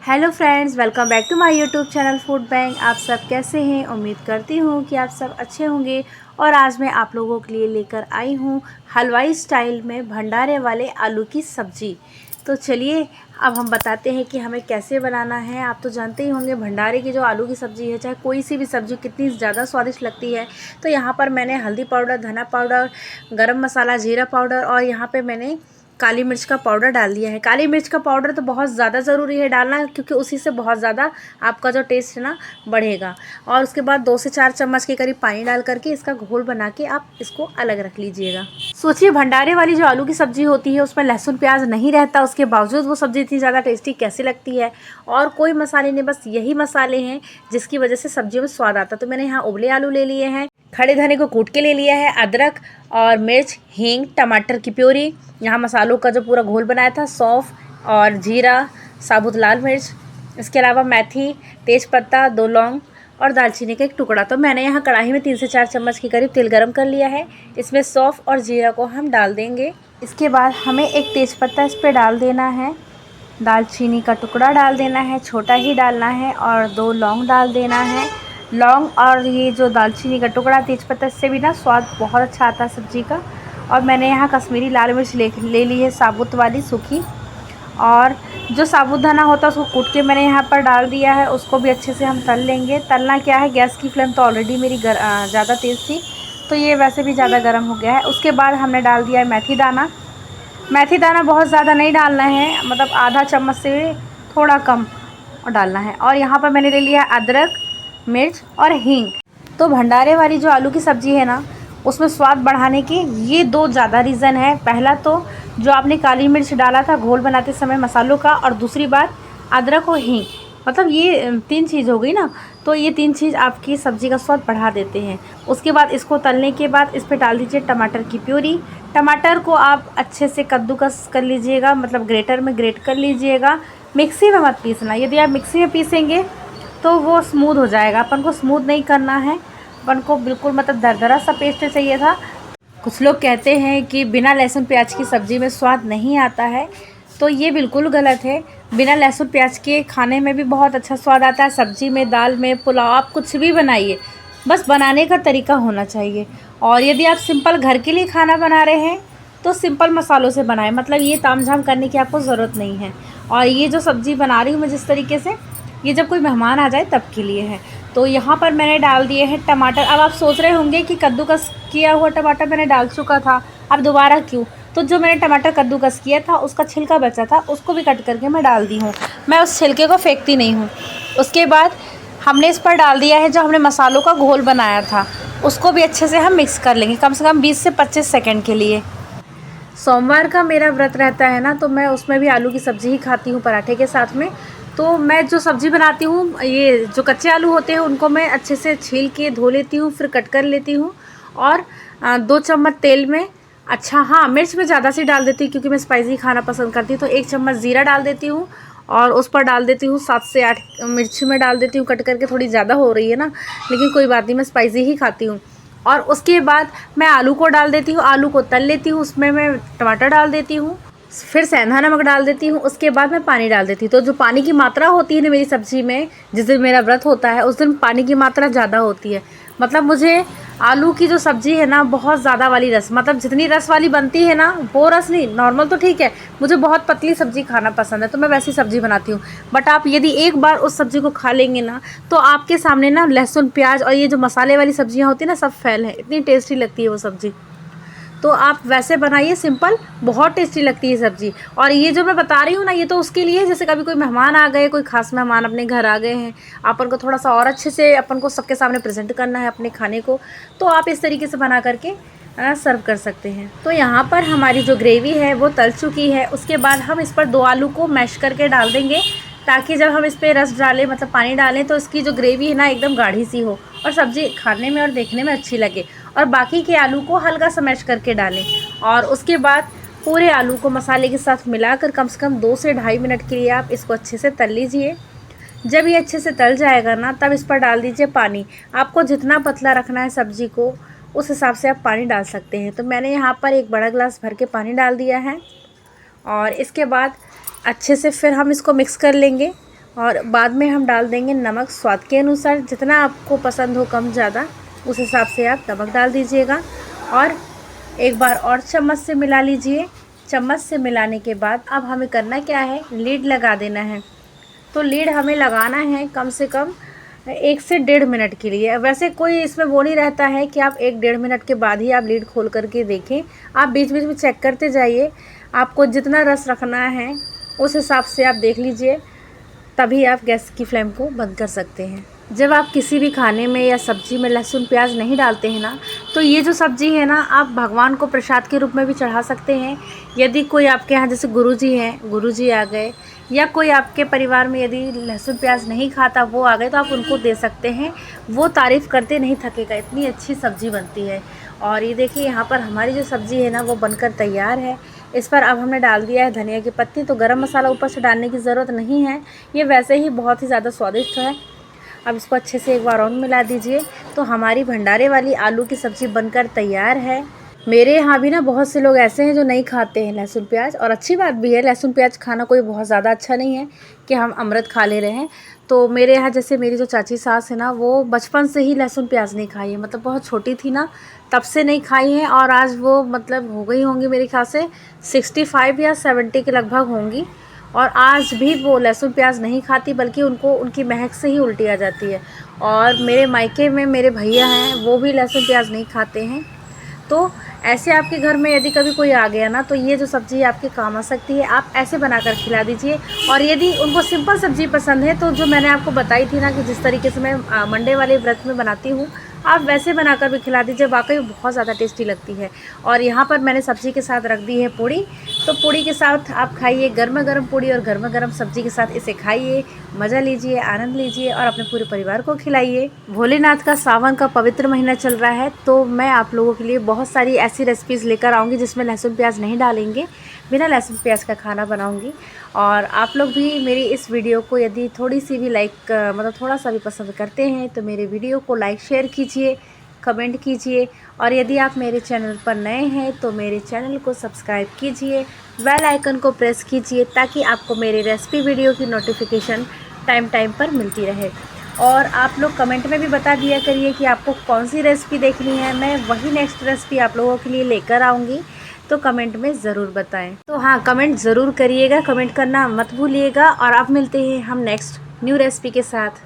Hello friends, welcome back to my YouTube channel food bank. आप सब कैसे हैं? उम्मीद करती हूँ कि आप सब अच्छे होंगे। और आज मैं आप लोगों के लिए लेकर आई हूँ हलवाई स्टाइल में भंडारे वाले आलू की सब्ज़ी। तो चलिए अब हम बताते हैं कि हमें कैसे बनाना है। आप तो जानते ही होंगे भंडारे की जो आलू की सब्ज़ी है, चाहे कोई सी भी सब्ज़ी कितनी ज़्यादा स्वादिष्ट लगती है। तो यहाँ पर मैंने हल्दी पाउडर, धना पाउडर, गरम मसाला, जीरा पाउडर और यहाँ पे मैंने काली मिर्च का पाउडर डाल दिया है। काली मिर्च का पाउडर तो बहुत ज़्यादा ज़रूरी है डालना, क्योंकि उसी से बहुत ज़्यादा आपका जो टेस्ट है ना बढ़ेगा। और उसके बाद 2 से 4 चम्मच के करीब पानी डाल करके इसका घोल बना के आप इसको अलग रख लीजिएगा। सोचिए भंडारे वाली जो आलू की सब्ज़ी होती है उसमें लहसुन प्याज नहीं रहता, उसके बावजूद वो सब्ज़ी इतनी ज़्यादा टेस्टी कैसे लगती है। और कोई मसाले नहीं, बस यही मसाले हैं जिसकी वजह से सब्जियों में स्वाद आता। तो मैंने यहाँ उबले आलू ले लिए हैं, खड़े धने को कूट के ले लिया है, अदरक और मिर्च, हींग, टमाटर की प्यूरी, यहाँ मसालों का जो पूरा घोल बनाया था, सौंफ और जीरा, साबुत लाल मिर्च, इसके अलावा मेथी, तेज़पत्ता, 2 लौंग और दालचीनी का एक टुकड़ा। तो मैंने यहाँ कढ़ाई में 3 से 4 चम्मच के करीब तेल गरम कर लिया है। इसमें सौंफ और जीरा को हम डाल देंगे। इसके बाद हमें एक तेज़पत्ता इस पर डाल देना है, दालचीनी का टुकड़ा डाल देना है, छोटा ही डालना है, और 2 लौंग डाल देना है। लौंग और ये जो दालचीनी का टुकड़ा, तेज़पत्ता, इससे भी ना स्वाद बहुत अच्छा आता है सब्ज़ी का। और मैंने यहाँ कश्मीरी लाल मिर्च ले ली है, साबुत वाली सूखी। और जो साबूदाना होता है उसको कूट के मैंने यहाँ पर डाल दिया है, उसको भी अच्छे से हम तल लेंगे। तलना क्या है, गैस की फ्लेम तो ऑलरेडी मेरी ज़्यादा तेज़ थी, तो ये वैसे भी ज़्यादा गर्म हो गया है। उसके बाद हमने डाल दिया है मेथी दाना। मेथी दाना बहुत ज़्यादा नहीं डालना है, मतलब आधा चम्मच से थोड़ा कम डालना है। और यहाँ पर मैंने ले लिया अदरक, मिर्च और हींग। तो भंडारे वाली जो आलू की सब्ज़ी है ना, उसमें स्वाद बढ़ाने के ये 2 ज़्यादा रीज़न है। पहला तो जो आपने काली मिर्च डाला था घोल बनाते समय मसालों का, और दूसरी बात अदरक और हींग, मतलब ये 3 चीज़ हो गई ना। तो ये 3 चीज़ आपकी सब्ज़ी का स्वाद बढ़ा देते हैं। उसके बाद इसको तलने के बाद इस पर डाल दीजिए टमाटर की प्यूरी। टमाटर को आप अच्छे से कद्दूकस कर लीजिएगा, मतलब ग्रेटर में ग्रेट कर लीजिएगा, मिक्सी में मत पीसना। यदि आप मिक्सी में पीसेंगे तो वो स्मूथ हो जाएगा। अपन को स्मूथ नहीं करना है, अपन को बिल्कुल मतलब दरदरा सा पेस्ट चाहिए था। कुछ लोग कहते हैं कि बिना लहसुन प्याज की सब्ज़ी में स्वाद नहीं आता है, तो ये बिल्कुल गलत है। बिना लहसुन प्याज के खाने में भी बहुत अच्छा स्वाद आता है। सब्ज़ी में, दाल में, पुलाव, आप कुछ भी बनाइए, बस बनाने का तरीका होना चाहिए। और यदि आप सिंपल घर के लिए खाना बना रहे हैं तो सिंपल मसालों से बनाएं, मतलब ये तामझाम करने की आपको ज़रूरत नहीं है। और ये जो सब्ज़ी बना रही हूँ मैं जिस तरीके से, ये जब कोई मेहमान आ जाए तब के लिए है। तो यहाँ पर मैंने डाल दिए हैं टमाटर। अब आप सोच रहे होंगे कि कद्दूकस किया हुआ टमाटर मैंने डाल चुका था, अब दोबारा क्यों? तो जो मैंने टमाटर कद्दूकस किया था उसका छिलका बचा था, उसको भी कट करके मैं डाल दी हूँ। मैं उस छिलके को फेंकती नहीं हूँ। उसके बाद हमने इस पर डाल दिया है जो हमने मसालों का घोल बनाया था, उसको भी अच्छे से हम मिक्स कर लेंगे, कम से कम 20 से 25 सेकंड के लिए। सोमवार का मेरा व्रत रहता है ना, तो मैं उसमें भी आलू की सब्ज़ी ही खाती हूँ पराठे के साथ में। तो मैं जो सब्ज़ी बनाती हूँ, ये जो कच्चे आलू होते हैं उनको मैं अच्छे से छील के धो लेती हूँ, फिर कट कर लेती हूँ। और 2 चम्मच तेल में, अच्छा हाँ, मिर्च मैं ज़्यादा सी डाल देती हूँ क्योंकि मैं स्पाइसी खाना पसंद करती हूँ। तो 1 चम्मच ज़ीरा डाल देती हूँ, और उस पर डाल देती हूँ 7 से 8 मिर्ची में डाल देती हूँ कट करके। थोड़ी ज़्यादा हो रही है ना, लेकिन कोई बात नहीं, मैं स्पाइसी ही खाती हूँ। और उसके बाद मैं आलू को डाल देती हूँ, आलू को तल लेती हूँ, उसमें मैं टमाटर डाल देती हूँ, फिर सेंधा नमक डाल देती हूँ। उसके बाद मैं पानी डाल देती हूँ। तो जो पानी की मात्रा होती है ना मेरी सब्ज़ी में, जिस दिन मेरा व्रत होता है उस दिन पानी की मात्रा ज़्यादा होती है। मतलब मुझे आलू की जो सब्ज़ी है ना, बहुत ज़्यादा वाली रस, मतलब जितनी रस वाली बनती है ना वो रस नहीं, नॉर्मल तो ठीक है, मुझे बहुत पतली सब्ज़ी खाना पसंद है, तो मैं वैसी सब्ज़ी बनाती हूँ। बट आप यदि एक बार उस सब्ज़ी को खा लेंगे ना, तो आपके सामने ना लहसुन प्याज और ये जो मसाले वाली सब्ज़ियाँ होती हैं ना, सब फैल है। इतनी टेस्टी लगती है वो सब्ज़ी। तो आप वैसे बनाइए सिंपल, बहुत टेस्टी लगती है सब्ज़ी। और ये जो मैं बता रही हूँ ना, ये तो उसके लिए जैसे कभी कोई मेहमान आ गए, कोई ख़ास मेहमान अपने घर आ गए हैं, अपन को थोड़ा सा और अच्छे से अपन को सबके सामने प्रेजेंट करना है अपने खाने को, तो आप इस तरीके से बना करके सर्व कर सकते हैं। तो यहाँ पर हमारी जो ग्रेवी है वो तल चुकी है। उसके बाद हम इस पर 2 आलू को मैश करके डाल देंगे, ताकि जब हम इस पर रस डालें, मतलब पानी डालें, तो इसकी जो ग्रेवी है ना एकदम गाढ़ी सी हो और सब्ज़ी खाने में और देखने में अच्छी लगे। और बाकी के आलू को हल्का सा मैश करके डालें, और उसके बाद पूरे आलू को मसाले के साथ मिलाकर कम से कम 2 से ढाई मिनट के लिए आप इसको अच्छे से तल लीजिए। जब ये अच्छे से तल जाएगा ना, तब इस पर डाल दीजिए पानी। आपको जितना पतला रखना है सब्ज़ी को, उस हिसाब से आप पानी डाल सकते हैं। तो मैंने यहाँ पर 1 बड़ा गिलास भर के पानी डाल दिया है, और इसके बाद अच्छे से फिर हम इसको मिक्स कर लेंगे। और बाद में हम डाल देंगे नमक स्वाद के अनुसार, जितना आपको पसंद हो कम ज़्यादा उस हिसाब से आप नमक डाल दीजिएगा। और एक बार और चम्मच से मिला लीजिए। चम्मच से मिलाने के बाद अब हमें करना क्या है, लीड लगा देना है। तो लीड हमें लगाना है कम से कम 1 से 1.5 मिनट के लिए। वैसे कोई इसमें वो नहीं रहता है कि आप 1-1.5 मिनट के बाद ही आप लीड खोल करके देखें। आप बीच बीच में चेक करते जाइए, आपको जितना रस रखना है उस हिसाब से आप देख लीजिए, तभी आप गैस की फ्लेम को बंद कर सकते हैं। जब आप किसी भी खाने में या सब्ज़ी में लहसुन प्याज नहीं डालते हैं ना, तो ये जो सब्ज़ी है ना, आप भगवान को प्रसाद के रूप में भी चढ़ा सकते हैं। यदि कोई आपके यहाँ जैसे गुरुजी हैं, गुरुजी आ गए, या कोई आपके परिवार में यदि लहसुन प्याज नहीं खाता वो आ गए, तो आप उनको दे सकते हैं। वो तारीफ़ करते नहीं थकेगा, इतनी अच्छी सब्ज़ी बनती है। और ये देखिए यहाँ पर हमारी जो सब्ज़ी है ना वो बनकर तैयार है। इस पर अब हमने डाल दिया है धनिया की पत्ती। तो गरम मसाला ऊपर से डालने की ज़रूरत नहीं है, ये वैसे ही बहुत ही ज़्यादा स्वादिष्ट है। अब इसको अच्छे से एक बार और मिला दीजिए। तो हमारी भंडारे वाली आलू की सब्ज़ी बनकर तैयार है। मेरे यहाँ भी ना बहुत से लोग ऐसे हैं जो नहीं खाते हैं लहसुन प्याज, और अच्छी बात भी है, लहसुन प्याज खाना कोई बहुत ज़्यादा अच्छा नहीं है कि हम अमृत खा ले रहे हैं। तो मेरे यहाँ जैसे मेरी जो चाची सास है ना, वो बचपन से ही लहसुन प्याज नहीं खाई है, मतलब बहुत छोटी थी ना तब से नहीं खाई है, और आज वो मतलब हो गई होंगी मेरे ख्याल से 65 या 70 के लगभग होंगी, और आज भी वो लहसुन प्याज नहीं खाती, बल्कि उनको उनकी महक से ही उल्टी आ जाती है। और मेरे मायके में मेरे भैया हैं, वो भी लहसुन प्याज नहीं खाते हैं। तो ऐसे आपके घर में यदि कभी कोई आ गया ना, तो ये जो सब्ज़ी आपके काम आ सकती है, आप ऐसे बनाकर खिला दीजिए। और यदि उनको सिंपल सब्ज़ी पसंद है, तो जो मैंने आपको बताई थी ना कि जिस तरीके से मैं मंडे वाले व्रत में बनाती हूँ, आप वैसे बनाकर भी खिला दीजिए, वाकई बहुत ज़्यादा टेस्टी लगती है। और यहाँ पर मैंने सब्ज़ी के साथ रख दी है पूड़ी। तो पूड़ी के साथ आप खाइए, गर्मा गर्म पूड़ी और गर्मा गर्म सब्ज़ी के साथ इसे खाइए, मज़ा लीजिए, आनंद लीजिए और अपने पूरे परिवार को खिलाइए। भोलेनाथ का सावन का पवित्र महीना चल रहा है, तो मैं आप लोगों के लिए बहुत सारी ऐसी रेसिपीज़ लेकर आऊँगी जिसमें लहसुन प्याज नहीं डालेंगे, बिना लहसुन प्याज का खाना बनाऊँगी। और आप लोग भी मेरी इस वीडियो को यदि थोड़ी सी भी मतलब थोड़ा सा भी पसंद करते हैं, तो मेरे वीडियो को लाइक शेयर कीजिए, कमेंट कीजिए। और यदि आप मेरे चैनल पर नए हैं तो मेरे चैनल को सब्सक्राइब कीजिए, बेल आइकन को प्रेस कीजिए, ताकि आपको मेरे रेसिपी वीडियो की नोटिफिकेशन टाइम टाइम पर मिलती रहे। और आप लोग कमेंट में भी बता दिया करिए कि आपको कौन सी रेसिपी देखनी है, मैं वही नेक्स्ट रेसिपी आप लोगों के लिए लेकर आऊँगी। तो कमेंट में ज़रूर बताएं। तो हाँ, कमेंट ज़रूर करिएगा, कमेंट करना मत भूलिएगा। और अब मिलते हैं हम नेक्स्ट न्यू रेसिपी के साथ।